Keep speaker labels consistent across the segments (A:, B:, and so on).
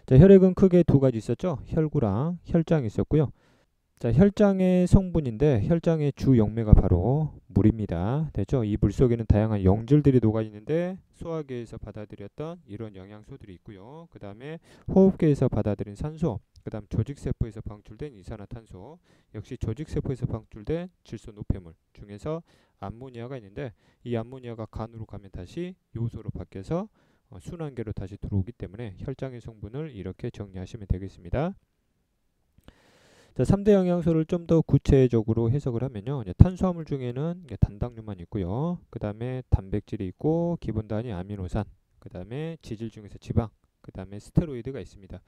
A: 자, 혈액은 크게 두 가지 있었죠. 혈구랑 혈장이 있었고요. 자, 혈장의 성분인데 혈장의 주 용매가 바로 물입니다. 됐죠? 이 물 속에는 다양한 용질들이 녹아 있는데 소화기에서 받아들였던 이런 영양소들이 있고요. 그 다음에 호흡기에서 받아들인 산소, 그 다음 조직세포에서 방출된 이산화탄소, 역시 조직세포에서 방출된 질소 노폐물 중에서 암모니아가 있는데 이 암모니아가 간으로 가면 다시 요소로 바뀌어서 순환계로 다시 들어오기 때문에 혈장의 성분을 이렇게 정리하시면 되겠습니다. 자, 3대 영양소를 좀 더 구체적으로 해석을 하면요. 탄수화물 중에는 단당류만 있고요. 그 다음에 단백질이 있고 기본 단위 아미노산, 그 다음에 지질 중에서 지방, 그 다음에 스테로이드가 있습니다.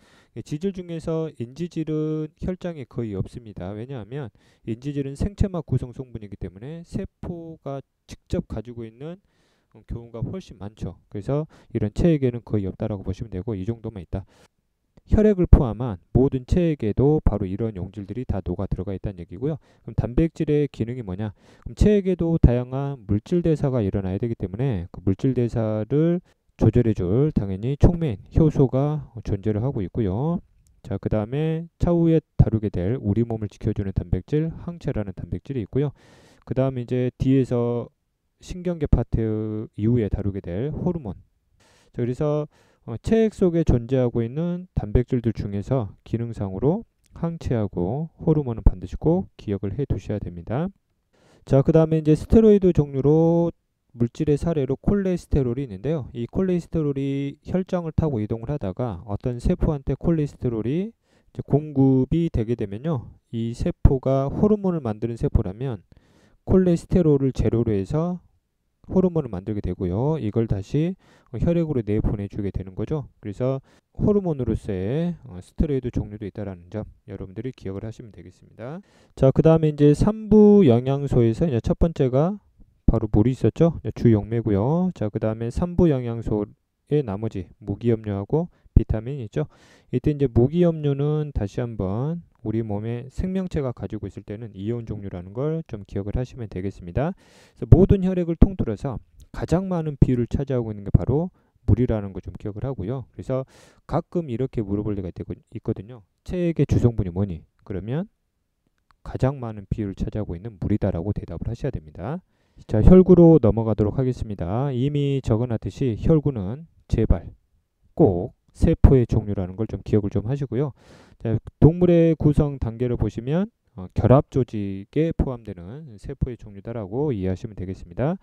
A: 지질 중에서 인지질은 혈장에 거의 없습니다. 왜냐하면 인지질은 생체막 구성 성분이기 때문에 세포가 직접 가지고 있는 경우가 훨씬 많죠. 그래서 이런 체액에는 거의 없다라고 보시면 되고 이 정도만 있다. 혈액을 포함한 모든 체액에도 바로 이런 용질들이 다 녹아 들어가 있다는 얘기고요. 그럼 단백질의 기능이 뭐냐? 그럼 체액에도 다양한 물질 대사가 일어나야 되기 때문에 그 물질 대사를 조절해줄 당연히 촉매인, 효소가 존재를 하고 있고요. 자, 그 다음에 차후에 다루게 될 우리 몸을 지켜주는 단백질, 항체라는 단백질이 있고요. 그 다음에 이제 뒤에서 신경계 파트 이후에 다루게 될 호르몬. 자, 그래서 체액 속에 존재하고 있는 단백질들 중에서 기능상으로 항체하고 호르몬은 반드시 꼭 기억을 해 두셔야 됩니다. 자, 그 다음에 이제 스테로이드 종류로 물질의 사례로 콜레스테롤이 있는데요. 이 콜레스테롤이 혈장을 타고 이동을 하다가 어떤 세포한테 콜레스테롤이 이제 공급이 되게 되면요. 이 세포가 호르몬을 만드는 세포라면 콜레스테롤을 재료로 해서 호르몬을 만들게 되고요. 이걸 다시 혈액으로 내보내주게 되는 거죠. 그래서 호르몬으로서의 스테로이드 종류도 있다라는 점 여러분들이 기억을 하시면 되겠습니다. 자, 그 다음에 이제 3부 영양소에서 이제 첫 번째가 바로 물이 있었죠. 주 용매고요. 자, 그 다음에 3부 영양소의 나머지 무기염료하고 비타민이 있죠. 이때 이제 무기염료는 다시 한번 우리 몸에 생명체가 가지고 있을 때는 이온 종류라는 걸 좀 기억을 하시면 되겠습니다. 그래서 모든 혈액을 통틀어서 가장 많은 비율을 차지하고 있는 게 바로 물이라는 거 좀 기억을 하고요. 그래서 가끔 이렇게 물어볼 때가 있거든요. 체액의 주성분이 뭐니? 그러면 가장 많은 비율을 차지하고 있는 물이다라고 대답을 하셔야 됩니다. 자, 혈구로 넘어가도록 하겠습니다. 이미 적어놨듯이 혈구는 제발 꼭 세포의 종류라는 걸 좀 기억을 좀 하시고요. 자, 동물의 구성 단계를 보시면 결합 조직에 포함되는 세포의 종류다라고 이해하시면 되겠습니다.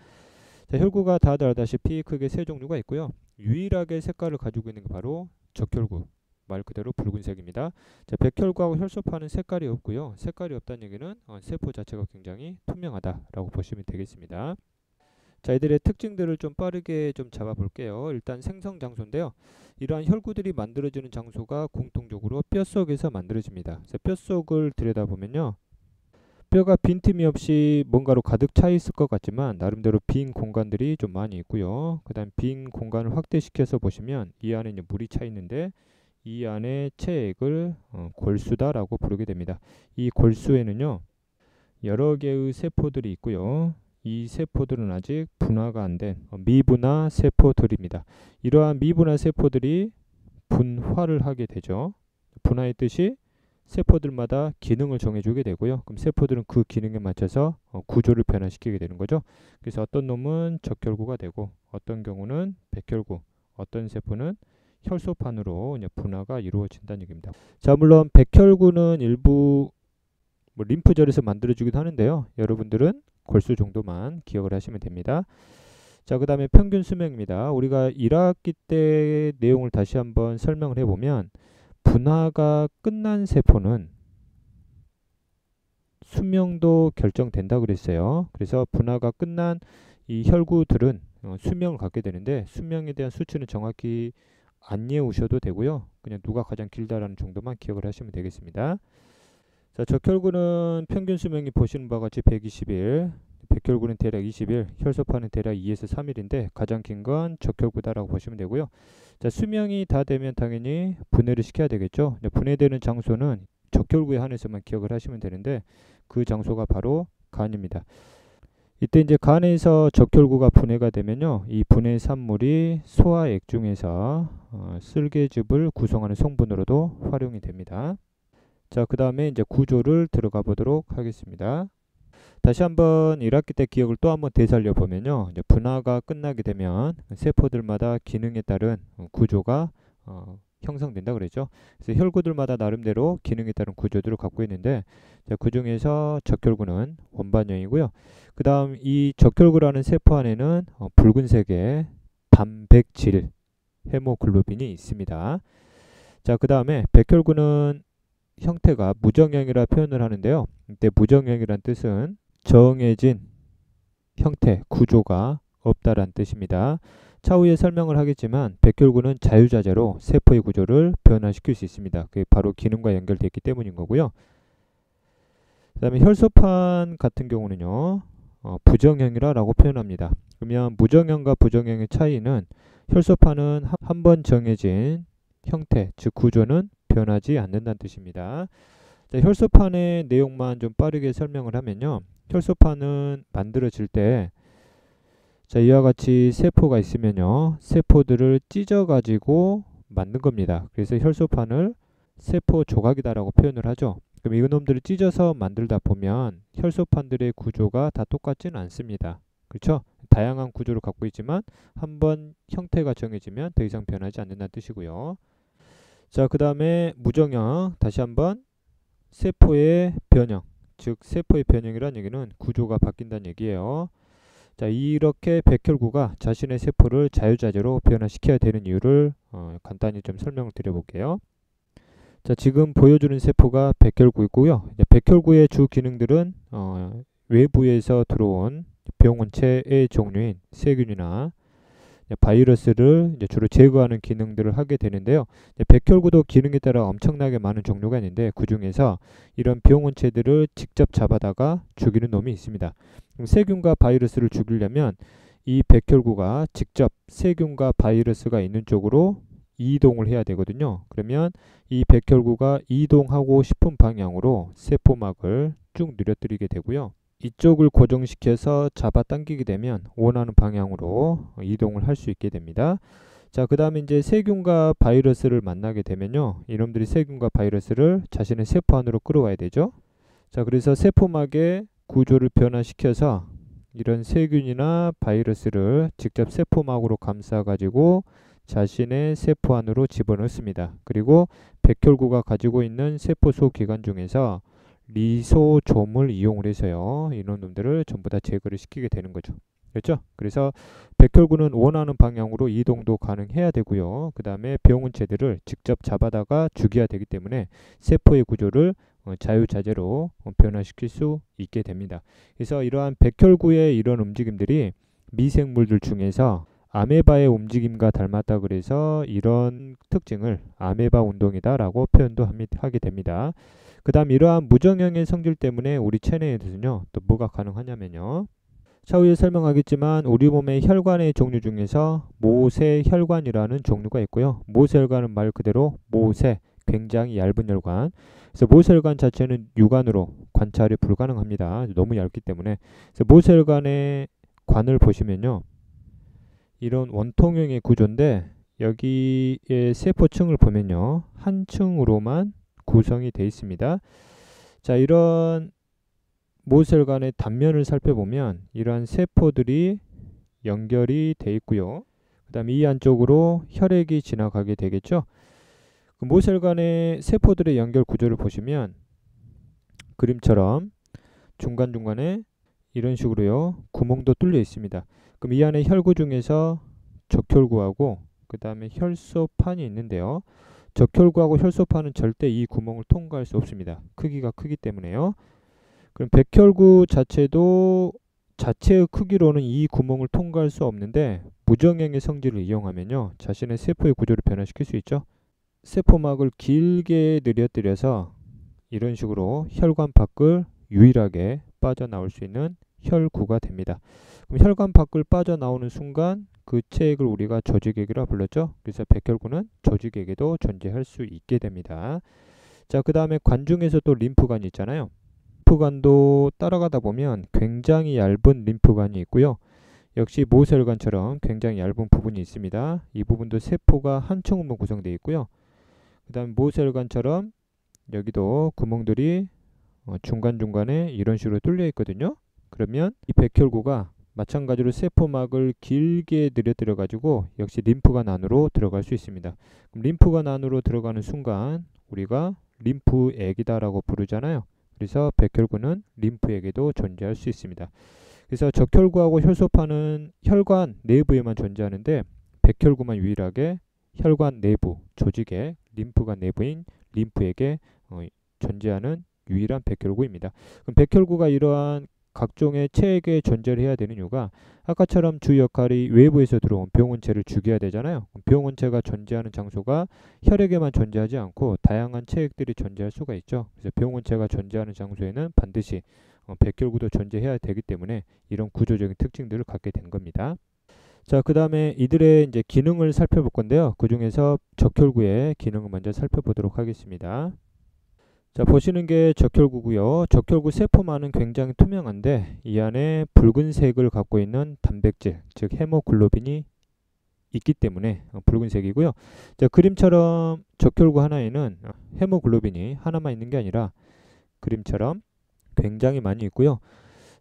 A: 자, 혈구가 다들 알다시피 크게 세 종류가 있고요. 유일하게 색깔을 가지고 있는 게 바로 적혈구, 말 그대로 붉은색입니다. 자, 백혈구하고 혈소판은 색깔이 없고요. 색깔이 없다는 얘기는 세포 자체가 굉장히 투명하다라고 보시면 되겠습니다. 자, 이들의 특징들을 좀 빠르게 좀 잡아볼게요. 일단 생성 장소인데요. 이러한 혈구들이 만들어지는 장소가 공통적으로 뼛속에서 만들어집니다. 그래서 뼛속을 들여다보면요. 뼈가 빈틈이 없이 뭔가로 가득 차 있을 것 같지만 나름대로 빈 공간들이 좀 많이 있고요. 그 다음 빈 공간을 확대시켜서 보시면 이 안에 이제 물이 차 있는데 이 안에 체액을 골수다라고 부르게 됩니다. 이 골수에는요. 여러 개의 세포들이 있고요. 이 세포들은 아직 분화가 안 된 미분화 세포들입니다. 이러한 미분화 세포들이 분화를 하게 되죠. 분화의 뜻이 세포들마다 기능을 정해주게 되고요. 그럼 세포들은 그 기능에 맞춰서 구조를 변화시키게 되는 거죠. 그래서 어떤 놈은 적혈구가 되고 어떤 경우는 백혈구, 어떤 세포는 혈소판으로 분화가 이루어진다는 얘기입니다. 자, 물론 백혈구는 일부 림프절에서 만들어지기도 하는데요. 여러분들은 골수 정도만 기억을 하시면 됩니다. 자, 그 다음에 평균 수명입니다. 우리가 1학기 때 내용을 다시 한번 설명을 해보면 분화가 끝난 세포는 수명도 결정된다 그랬어요. 그래서 분화가 끝난 이 혈구들은 수명을 갖게 되는데 수명에 대한 수치는 정확히 안 외우셔도 되고요. 그냥 누가 가장 길다라는 정도만 기억을 하시면 되겠습니다. 자, 적혈구는 평균 수명이 보시는 바와 같이 120일, 백혈구는 대략 20일, 혈소판은 대략 2에서 3일인데 가장 긴 건 적혈구다라고 보시면 되고요. 자, 수명이 다 되면 당연히 분해를 시켜야 되겠죠. 분해되는 장소는 적혈구에 한해서만 기억을 하시면 되는데 그 장소가 바로 간입니다. 이때 이제 간에서 적혈구가 분해가 되면요, 이 분해 산물이 소화액 중에서 쓸개즙을 구성하는 성분으로도 활용이 됩니다. 자, 그 다음에 이제 구조를 들어가 보도록 하겠습니다. 다시 한번 1학기 때 기억을 또 한번 되살려 보면요, 이제 분화가 끝나게 되면 세포들마다 기능에 따른 구조가 형성된다 그랬죠. 그래서 혈구들마다 나름대로 기능에 따른 구조들을 갖고 있는데, 그 중에서 적혈구는 원반형이고요. 그 다음 이 적혈구라는 세포 안에는 붉은색의 단백질 헤모글로빈이 있습니다. 자, 그 다음에 백혈구는 형태가 무정형이라 표현을 하는데요. 이때 무정형이란 뜻은 정해진 형태, 구조가 없다란 뜻입니다. 차후에 설명을 하겠지만 백혈구는 자유자재로 세포의 구조를 변화시킬 수 있습니다. 그게 바로 기능과 연결되어 있기 때문인 거고요. 그 다음에 혈소판 같은 경우는요, 부정형이라고 표현합니다. 그러면 무정형과 부정형의 차이는, 혈소판은 한 번 정해진 형태, 즉 구조는 변하지 않는다는 뜻입니다. 자, 혈소판의 내용만 좀 빠르게 설명을 하면요, 혈소판은 만들어질 때, 자, 이와 같이 세포가 있으면요, 세포들을 찢어 가지고 만든 겁니다. 그래서 혈소판을 세포 조각이다라고 표현을 하죠. 그럼 이놈들을 찢어서 만들다 보면 혈소판들의 구조가 다 똑같지는 않습니다. 그렇죠? 다양한 구조를 갖고 있지만 한번 형태가 정해지면 더 이상 변하지 않는다는 뜻이고요. 자, 그 다음에 무정형, 다시 한번 세포의 변형, 즉 세포의 변형이라는 얘기는 구조가 바뀐다는 얘기예요. 자, 이렇게 백혈구가 자신의 세포를 자유자재로 변화시켜야 되는 이유를 간단히 좀 설명을 드려볼게요. 자, 지금 보여주는 세포가 백혈구이고요. 백혈구의 주 기능들은 외부에서 들어온 병원체의 종류인 세균이나 바이러스를 이제 주로 제거하는 기능들을 하게 되는데요. 백혈구도 기능에 따라 엄청나게 많은 종류가 있는데, 그 중에서 이런 병원체들을 직접 잡아다가 죽이는 놈이 있습니다. 그럼 세균과 바이러스를 죽이려면 이 백혈구가 직접 세균과 바이러스가 있는 쪽으로 이동을 해야 되거든요. 그러면 이 백혈구가 이동하고 싶은 방향으로 세포막을 쭉 늘어뜨리게 되고요. 이쪽을 고정시켜서 잡아당기게 되면 원하는 방향으로 이동을 할 수 있게 됩니다. 자, 그 다음에 이제 세균과 바이러스를 만나게 되면요, 이놈들이 세균과 바이러스를 자신의 세포 안으로 끌어와야 되죠. 자, 그래서 세포막의 구조를 변화시켜서 이런 세균이나 바이러스를 직접 세포막으로 감싸 가지고 자신의 세포 안으로 집어넣습니다. 그리고 백혈구가 가지고 있는 세포 소기관 중에서 리소솜을 이용을 해서요, 이런 놈들을 전부 다 제거를 시키게 되는 거죠. 그렇죠? 그래서 백혈구는 원하는 방향으로 이동도 가능해야 되고요. 그 다음에 병원체들을 직접 잡아다가 죽여야 되기 때문에 세포의 구조를 자유자재로 변화시킬 수 있게 됩니다. 그래서 이러한 백혈구의 이런 움직임들이 미생물들 중에서 아메바의 움직임과 닮았다 그래서 이런 특징을 아메바 운동이다라고 표현도 하게 됩니다. 그 다음 이러한 무정형의 성질 때문에 우리 체내에서는요, 또 뭐가 가능하냐면요, 차후에 설명하겠지만 우리 몸의 혈관의 종류 중에서 모세혈관이라는 종류가 있고요. 모세혈관은 말 그대로 모세, 굉장히 얇은 혈관. 그래서 모세혈관 자체는 육안으로 관찰이 불가능합니다. 너무 얇기 때문에. 그래서 모세혈관의 관을 보시면요, 이런 원통형의 구조인데, 여기에 세포층을 보면요, 한 층으로만 구성이 되어 있습니다. 자, 이런 모세혈관의 단면을 살펴보면 이러한 세포들이 연결이 되어 있고요. 그 다음에 이 안쪽으로 혈액이 지나가게 되겠죠. 그 모세혈관의 세포들의 연결 구조를 보시면 그림처럼 중간중간에 이런 식으로요, 구멍도 뚫려 있습니다. 그럼 이 안에 혈구 중에서 적혈구하고 그 다음에 혈소판이 있는데요. 적혈구하고 혈소판은 절대 이 구멍을 통과할 수 없습니다. 크기가 크기 때문에요. 그럼 백혈구 자체도 자체의 크기로는 이 구멍을 통과할 수 없는데, 무정형의 성질을 이용하면요, 자신의 세포의 구조를 변화시킬 수 있죠. 세포막을 길게 늘어뜨려서 이런 식으로 혈관 밖을 유일하게 빠져나올 수 있는 혈구가 됩니다. 그럼 혈관 밖을 빠져나오는 순간 그 체액을 우리가 조직액이라 불렀죠. 그래서 백혈구는 조직액에도 존재할 수 있게 됩니다. 자, 그 다음에 관 중에서 또 림프관이 있잖아요. 림프관도 따라가다 보면 굉장히 얇은 림프관이 있고요. 역시 모세혈관처럼 굉장히 얇은 부분이 있습니다. 이 부분도 세포가 한 층으로 구성되어 있고요. 그 다음 모세혈관처럼 여기도 구멍들이 중간중간에 이런 식으로 뚫려 있거든요. 그러면 이 백혈구가 마찬가지로 세포막을 길게 늘어뜨려 가지고 역시 림프관 안으로 들어갈 수 있습니다. 그럼 림프관 안으로 들어가는 순간 우리가 림프액이다 라고 부르잖아요. 그래서 백혈구는 림프액에도 존재할 수 있습니다. 그래서 적혈구하고 혈소판은 혈관 내부에만 존재하는데 백혈구만 유일하게 혈관 내부 조직에 림프관 내부인 림프액에 존재하는 유일한 백혈구입니다. 그럼 백혈구가 이러한 각종의 체액에 존재를 해야 되는 이유가 아까처럼 주 역할이 외부에서 들어온 병원체를 죽여야 되잖아요. 병원체가 존재하는 장소가 혈액에만 존재하지 않고 다양한 체액들이 존재할 수가 있죠. 그래서 병원체가 존재하는 장소에는 반드시 백혈구도 존재해야 되기 때문에 이런 구조적인 특징들을 갖게 된 겁니다. 자, 그 다음에 이들의 이제 기능을 살펴볼 건데요. 그 중에서 적혈구의 기능을 먼저 살펴보도록 하겠습니다. 자, 보시는 게 적혈구고요. 적혈구 세포만은 굉장히 투명한데 이 안에 붉은색을 갖고 있는 단백질, 즉 헤모글로빈이 있기 때문에 붉은색이고요. 자, 그림처럼 적혈구 하나에는 헤모글로빈이 하나만 있는 게 아니라 그림처럼 굉장히 많이 있고요.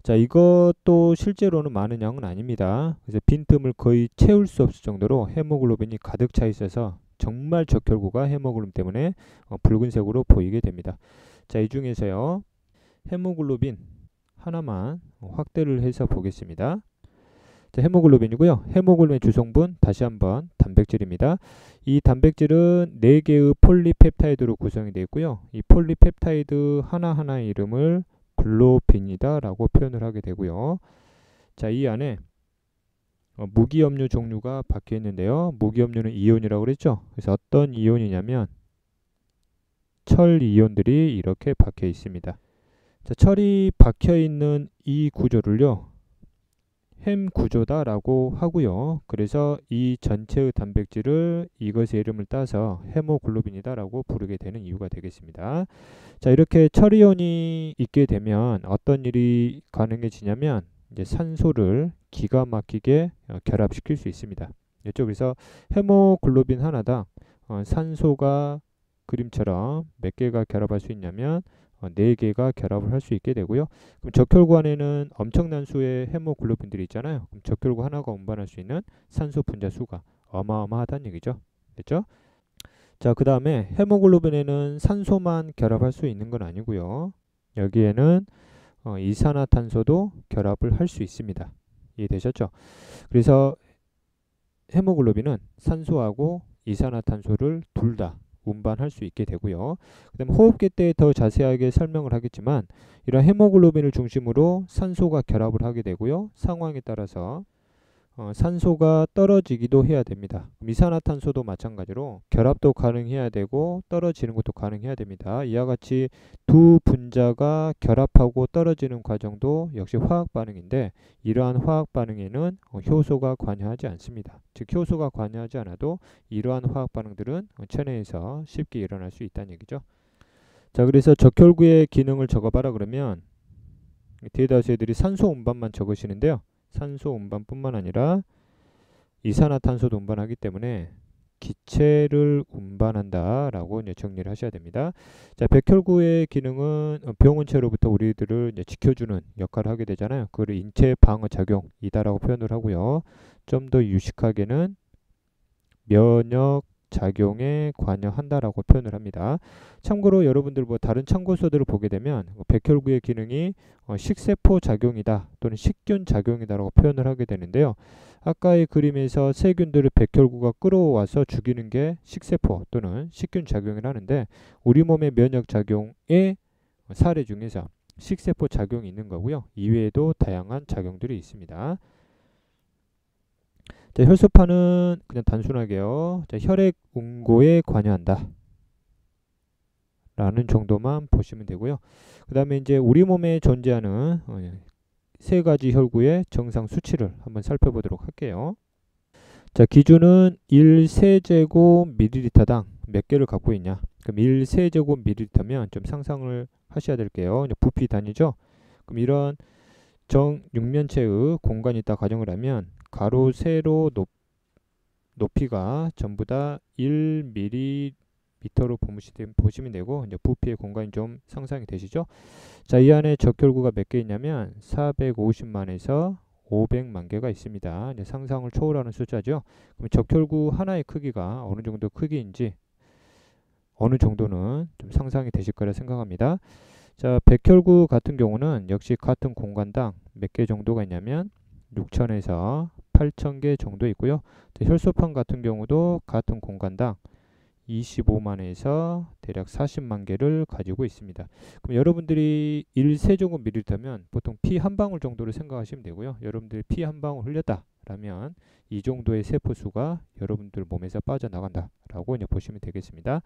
A: 자, 이것도 실제로는 많은 양은 아닙니다. 그래서 빈틈을 거의 채울 수 없을 정도로 헤모글로빈이 가득 차 있어서 정말 적혈구가 헤모글로빈 때문에 붉은색으로 보이게 됩니다. 자, 이 중에서요 헤모글로빈 하나만 확대를 해서 보겠습니다. 자, 헤모글로빈이고요. 헤모글로빈 주성분 다시 한번 단백질입니다. 이 단백질은 4개의 폴리펩타이드로 구성이 되어 있고요. 이 폴리펩타이드 하나하나의 이름을 글로빈이다 라고 표현을 하게 되고요. 자, 이 안에 무기염류 종류가 박혀 있는데요. 무기염류는 이온이라고 그랬죠. 그래서 어떤 이온이냐면 철 이온들이 이렇게 박혀 있습니다. 자, 철이 박혀 있는 이 구조를요 햄 구조다 라고 하고요. 그래서 이 전체의 단백질을 이것의 이름을 따서 헤모글로빈이다 라고 부르게 되는 이유가 되겠습니다. 자, 이렇게 철이온이 있게 되면 어떤 일이 가능해지냐면 이제 산소를 기가 막히게 결합시킬 수 있습니다. 그렇죠? 그래서 헤모글로빈 하나당 산소가 그림처럼 몇 개가 결합할 수 있냐면 4개가 결합을 할 수 있게 되고요. 그럼 적혈구 안에는 엄청난 수의 헤모글로빈들이 있잖아요. 그럼 적혈구 하나가 운반할 수 있는 산소 분자 수가 어마어마하다는 얘기죠. 됐죠? 자, 그 다음에 헤모글로빈에는 산소만 결합할 수 있는 건 아니고요. 여기에는 이산화탄소도 결합을 할 수 있습니다. 이해되셨죠? 그래서 헤모글로빈은 산소하고 이산화탄소를 둘 다 운반할 수 있게 되고요. 그 다음에 호흡기 때 더 자세하게 설명을 하겠지만 이런 헤모글로빈을 중심으로 산소가 결합을 하게 되고요. 상황에 따라서 산소가 떨어지기도 해야 됩니다. 이산화탄소도 마찬가지로 결합도 가능해야 되고 떨어지는 것도 가능해야 됩니다. 이와 같이 두 분자가 결합하고 떨어지는 과정도 역시 화학 반응인데 이러한 화학 반응에는 효소가 관여하지 않습니다. 즉 효소가 관여하지 않아도 이러한 화학 반응들은 체내에서 쉽게 일어날 수 있다는 얘기죠. 자, 그래서 적혈구의 기능을 적어봐라 그러면 뒤에 다수애들이 산소 운반만 적으시는데요. 산소 운반뿐만 아니라 이산화탄소도 운반하기 때문에 기체를 운반한다 라고 이제 정리를 하셔야 됩니다. 자, 백혈구의 기능은 병원체로부터 우리들을 이제 지켜주는 역할을 하게 되잖아요. 그걸 인체 방어 작용이다 라고 표현을 하고요. 좀 더 유식하게는 면역 작용에 관여한다라고 표현을 합니다. 참고로 여러분들 뭐 다른 참고서들을 보게 되면 백혈구의 기능이 식세포 작용이다 또는 식균 작용이다라고 표현을 하게 되는데요. 아까의 그림에서 세균들을 백혈구가 끌어와서 죽이는 게 식세포 또는 식균 작용이라는데 우리 몸의 면역 작용의 사례 중에서 식세포 작용이 있는 거고요. 이외에도 다양한 작용들이 있습니다. 자, 혈소판은 그냥 단순하게요. 자, 혈액 응고에 관여한다 라는 정도만 보시면 되고요. 그 다음에 이제 우리 몸에 존재하는 세 가지 혈구의 정상 수치를 한번 살펴보도록 할게요. 자, 기준은 1세제곱 ml당 몇 개를 갖고 있냐. 그럼 1세제곱ml면 좀 상상을 하셔야 될게요. 부피 단위죠. 그럼 이런 정육면체의 공간이 있다 가정을 하면 가로 세로 높이가 전부 다 1mm로 보시면 되고, 이제 부피의 공간이 좀 상상이 되시죠? 자, 이 안에 적혈구가 몇 개 있냐면 450만에서 500만 개가 있습니다. 이제 상상을 초월하는 숫자죠. 그럼 적혈구 하나의 크기가 어느 정도 크기인지 어느 정도는 좀 상상이 되실 거라 생각합니다. 자, 백혈구 같은 경우는 역시 같은 공간당 몇 개 정도가 있냐면 6,000에서 8,000개 정도 있고요. 혈소판 같은 경우도 같은 공간당 25만에서 대략 40만 개를 가지고 있습니다. 그럼 여러분들이 1세제곱ml면 보통 피 한 방울 정도로 생각하시면 되고요. 여러분들이 피 한 방울 흘렸다 라면 이 정도의 세포수가 여러분들 몸에서 빠져나간다 라고 이제 보시면 되겠습니다.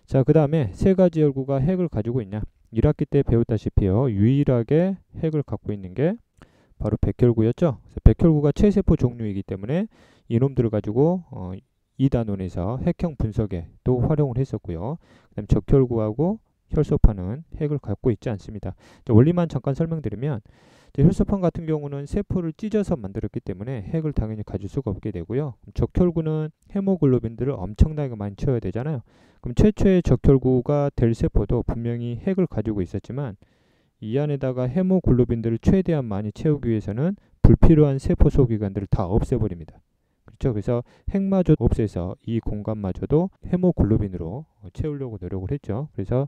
A: 자, 그 다음에 세 가지 혈구가 핵을 가지고 있냐. 1학기 때 배웠다시피요, 유일하게 핵을 갖고 있는 게 바로 백혈구였죠. 백혈구가 체세포 종류이기 때문에 이놈들을 가지고 이단원에서 핵형 분석에 또 활용을 했었고요. 그다음 적혈구하고 혈소판은 핵을 갖고 있지 않습니다. 원리만 잠깐 설명드리면, 혈소판 같은 경우는 세포를 찢어서 만들었기 때문에 핵을 당연히 가질 수가 없게 되고요. 적혈구는 헤모글로빈들을 엄청나게 많이 채워야 되잖아요. 그럼 최초의 적혈구가 될 세포도 분명히 핵을 가지고 있었지만 이 안에다가 헤모글로빈들을 최대한 많이 채우기 위해서는 불필요한 세포 소기관들을 다 없애버립니다. 그렇죠? 그래서 핵마저 없애서 이 공간마저도 헤모글로빈으로 채우려고 노력을 했죠. 그래서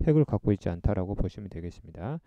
A: 핵을 갖고 있지 않다라고 보시면 되겠습니다.